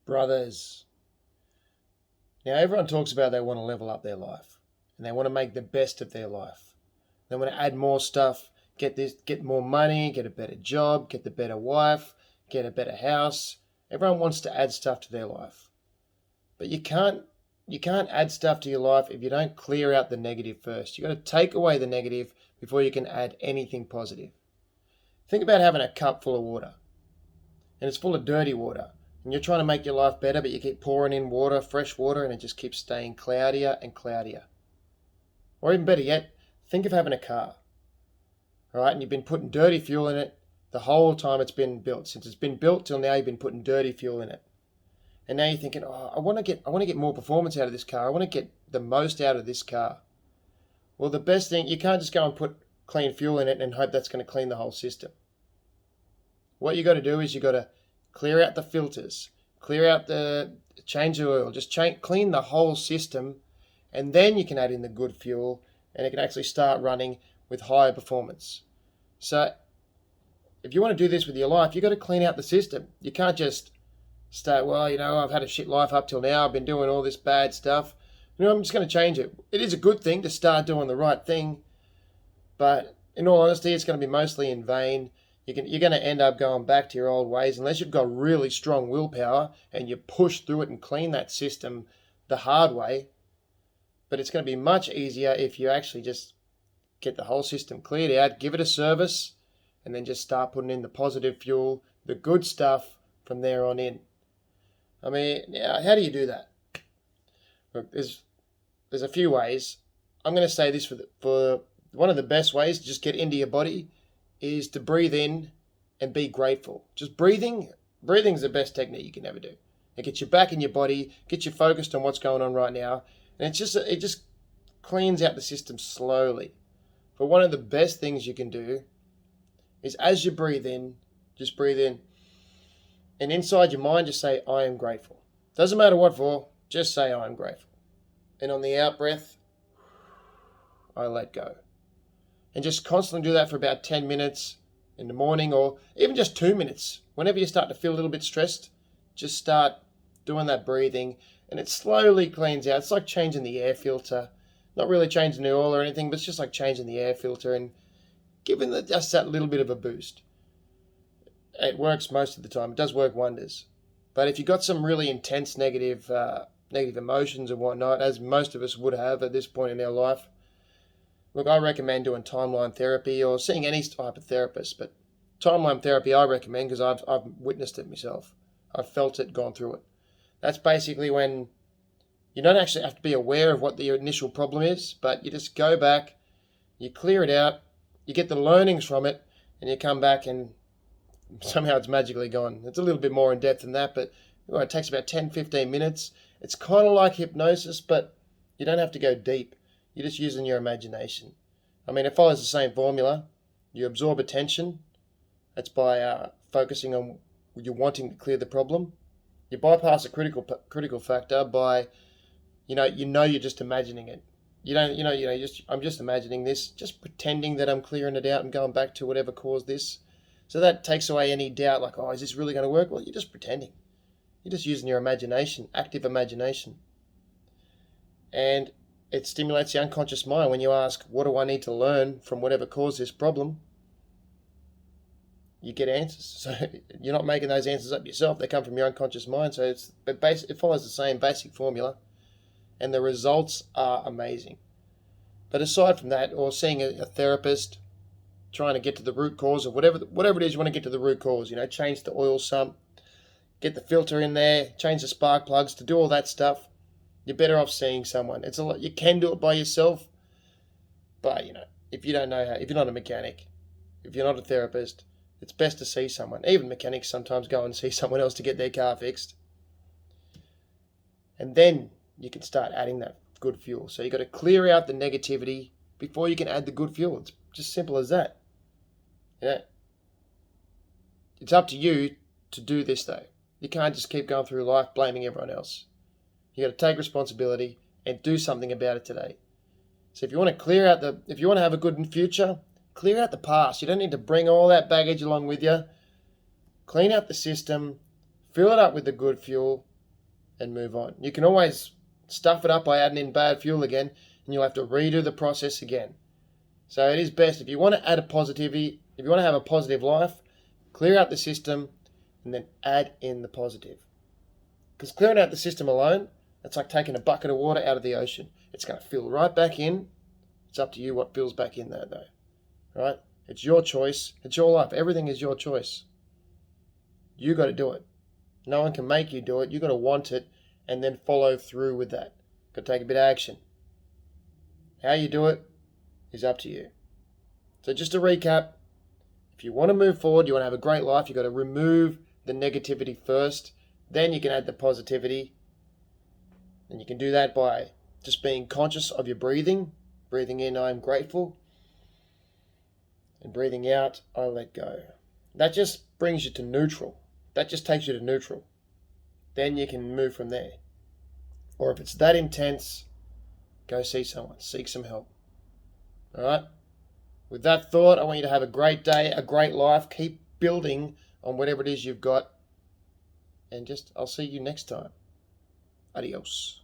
Brothers. Now, everyone talks about they want to level up their life and they want to make the best of their life. They want to add more stuff, get more money, get a better job, get the better wife, get a better house. Everyone wants to add stuff to their life. But you can't add stuff to your life if you don't clear out the negative first. You've got to take away the negative before you can add anything positive. Think about having a cup full of water and it's full of dirty water. And you're trying to make your life better, but you keep pouring in water, fresh water, and it just keeps staying cloudier and cloudier. Or even better yet, think of having a car. All right, and you've been putting dirty fuel in it the whole time it's been built. Since it's been built till now, you've been putting dirty fuel in it. And now you're thinking, oh, I want to get more performance out of this car. I want to get the most out of this car. Well, the best thing, you can't just go and put clean fuel in it and hope that's going to clean the whole system. What you got to do is you got to clear out the filters, change the oil, clean the whole system, and then you can add in the good fuel and it can actually start running with higher performance. So if you want to do this with your life, you've got to clean out the system. You can't just start, I've had a shit life up till now, I've been doing all this bad stuff. I'm just going to change it. It is a good thing to start doing the right thing, but in all honesty, it's going to be mostly in vain. You're going to end up going back to your old ways unless you've got really strong willpower and you push through it and clean that system the hard way. But it's going to be much easier if you actually just get the whole system cleared out, give it a service, and then just start putting in the positive fuel, the good stuff from there on in. I mean, how do you do that? Look, there's a few ways. I'm going to say this for one of the best ways to just get into your body is to breathe in and be grateful. Just breathing is the best technique you can ever do. It gets you back in your body, gets you focused on what's going on right now, and it just cleans out the system slowly. But one of the best things you can do is as you breathe in, just breathe in, and inside your mind just say, I am grateful. Doesn't matter what for, just say I am grateful. And on the out breath, I let go. And just constantly do that for about 10 minutes in the morning or even just 2 minutes. Whenever you start to feel a little bit stressed, just start doing that breathing and it slowly cleans out. It's like changing the air filter. Not really changing the oil or anything, but it's just like changing the air filter and giving just that little bit of a boost. It works most of the time. It does work wonders. But if you've got some really intense negative emotions and whatnot, as most of us would have at this point in our life, look, I recommend doing timeline therapy or seeing any type of therapist, but timeline therapy I recommend because I've witnessed it myself. I've felt it, gone through it. That's basically when you don't actually have to be aware of what the initial problem is, but you just go back, you clear it out, you get the learnings from it, and you come back and somehow it's magically gone. It's a little bit more in depth than that, but it takes about 10-15 minutes. It's kind of like hypnosis, but you don't have to go deep. You're just using your imagination. I mean, it follows the same formula. You absorb attention. That's by focusing on you wanting to clear the problem. You bypass the critical factor by, you're just imagining it. I'm just imagining this, just pretending that I'm clearing it out and going back to whatever caused this. So that takes away any doubt, like, is this really going to work? Well, you're just pretending. You're just using your imagination, active imagination. And it stimulates the unconscious mind. When you ask, what do I need to learn from whatever caused this problem? You get answers. So you're not making those answers up yourself. They come from your unconscious mind. So it follows the same basic formula. And the results are amazing. But aside from that, or seeing a therapist, trying to get to the root cause of whatever it is you want to get to the root cause, change the oil sump, get the filter in there, change the spark plugs, to do all that stuff, you're better off seeing someone. It's a lot. You can do it by yourself, but if you don't know how, if you're not a mechanic, if you're not a therapist, it's best to see someone. Even mechanics sometimes go and see someone else to get their car fixed. And then you can start adding that good fuel. So you've got to clear out the negativity before you can add the good fuel. It's just simple as that. It's up to you to do this though. You can't just keep going through life blaming everyone else. You got to take responsibility and do something about it today. So if you want to if you want to have a good future, clear out the past. You don't need to bring all that baggage along with you. Clean out the system, fill it up with the good fuel, and move on. You can always stuff it up by adding in bad fuel again, and you'll have to redo the process again. So it is best, if you want to add a positivity, if you want to have a positive life, clear out the system and then add in the positive. Because clearing out the system alone, it's like taking a bucket of water out of the ocean. It's going to fill right back in. It's up to you what fills back in there, though. Right? It's your choice. It's your life. Everything is your choice. You got to do it. No one can make you do it. You got to want it and then follow through with that. Got to take a bit of action. How you do it is up to you. So just to recap, if you want to move forward, you want to have a great life, you've got to remove the negativity first. Then you can add the positivity. And you can do that by just being conscious of your breathing. Breathing in, I am grateful. And breathing out, I let go. That just brings you to neutral. That just takes you to neutral. Then you can move from there. Or if it's that intense, go see someone. Seek some help. All right? With that thought, I want you to have a great day, a great life. Keep building on whatever it is you've got. And I'll see you next time. Adios.